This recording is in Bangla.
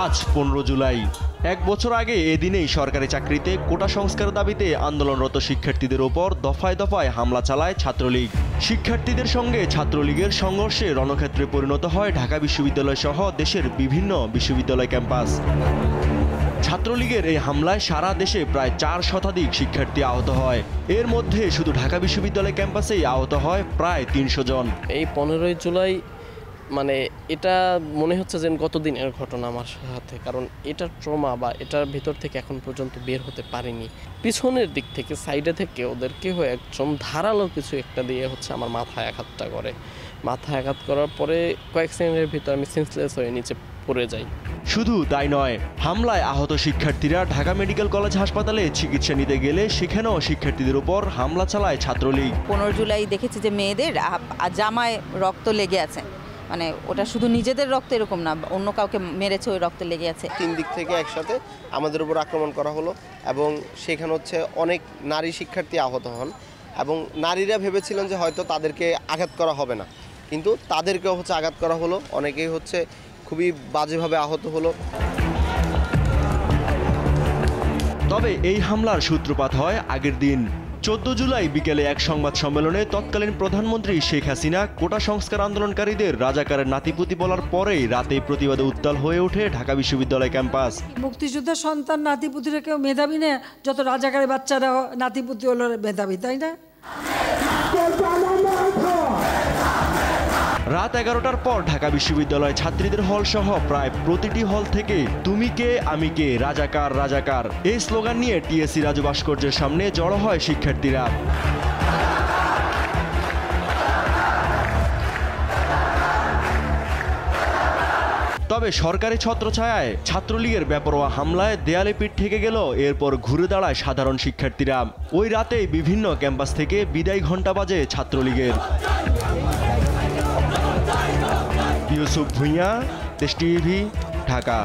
আজ 15 জুলাই, এক বছর আগে এদিনেই সরকারি চাকরিতে কোটা সংস্কারের দাবিতে আন্দোলনরত শিক্ষার্থীদের ওপর দফায় দফায় হামলা চালায় ছাত্রলীগ। শিক্ষার্থীদের সঙ্গে ছাত্রলীগের সংঘর্ষে রণক্ষেত্রে পরিণত হয় ঢাকা বিশ্ববিদ্যালয় সহ দেশের বিভিন্ন বিশ্ববিদ্যালয় ক্যাম্পাস। ছাত্রলীগের এই হামলায় সারা দেশে প্রায় 4 শতাধিক শিক্ষার্থী আহত হয়। এর মধ্যে শুধু ঢাকা বিশ্ববিদ্যালয় ক্যাম্পাসেই আহত হয় প্রায় 300 জন। এই 15 জুলাই মানে এটা মনে হচ্ছে যে গতদিনের ঘটনা আমার সাথে, কারণ এটার ট্রমা বা এটার ভিতর থেকে এখন পর্যন্ত বের হতে পারিনি। পিছনের দিক থেকে সাইডে থেকে ওদেরকে হয়ে একদম ধারালো কিছু একটা দিয়ে আমার মাথায় আঘাতটা করে। মাথায় আঘাত করার পরে কয়েক সেকেন্ডের ভিতর আমি সেন্সলেস হয়ে নিচে পড়ে যাই। শুধু তাই নয়, হামলায় আহত শিক্ষার্থীরা ঢাকা মেডিকেল কলেজ হাসপাতালে চিকিৎসা নিতে গেলে সেখানেও শিক্ষার্থীদের উপর হামলা চালায় ছাত্রলীগ। 15 জুলাই দেখেছি যে মেয়েদের জামায় রক্ত লেগে আছে, মানে ওটা শুধু নিজেদের রক্ত এরকম না, অন্য কাউকে মেরেছে ওই রক্ত লেগে আছে। 3 দিক থেকে একসাথে আমাদের উপর আক্রমণ করা হলো এবং সেখানে অনেক নারী শিক্ষার্থী আহত হন এবং নারীরা ভেবেছিলেন যে হয়তো তাদেরকে আঘাত করা হবে না, কিন্তু তাদেরকেও আঘাত করা হলো। অনেকেই খুবই বাজেভাবে আহত হলো। তবে এই হামলার সূত্রপাত হয় আগের দিন 14 জুলাই বিকেলে এক সংবাদ সম্মেলনে তৎকালীন প্রধানমন্ত্রী শেখ হাসিনা কোটা সংস্কার আন্দোলনকারীদের রাজাকারের নাতিপুতি বলার পরেই রাতে প্রতিবাদে উত্তাল হয়ে ওঠে ঢাকা বিশ্ববিদ্যালয় ক্যাম্পাস। মুক্তিযোদ্ধার সন্তান নাতিপুতিরা কেউ মেধাবী না, যত রাজাকারের বাচ্চারা নাতিপুতি হলো মেধাবী, তাই না? রাত 11টার পর ঢাকা বিশ্ববিদ্যালয় ছাত্রীদের হল সহ প্রায় প্রতিটি হল থেকে তুমি কে আমি কে, রাজাকার রাজাকার এই স্লোগান নিয়ে টিএসসি রাজু ভাস্কর্যের সামনে জড়ো হয় শিক্ষার্থীরা। তবে সরকারি ছত্রছায়ায় ছাত্রলীগের বেপরোয়া হামলায় দেয়ালে পিঠ থেকে গেল, এরপর ঘুরে দাঁড়ায় সাধারণ শিক্ষার্থীরা। ওই রাতেই বিভিন্ন ক্যাম্পাস থেকে বিদায় ঘণ্টা বাজে ছাত্রলীগের। ইউসুফ ভুঁইয়া, দেশ টিভি, ঢাকা।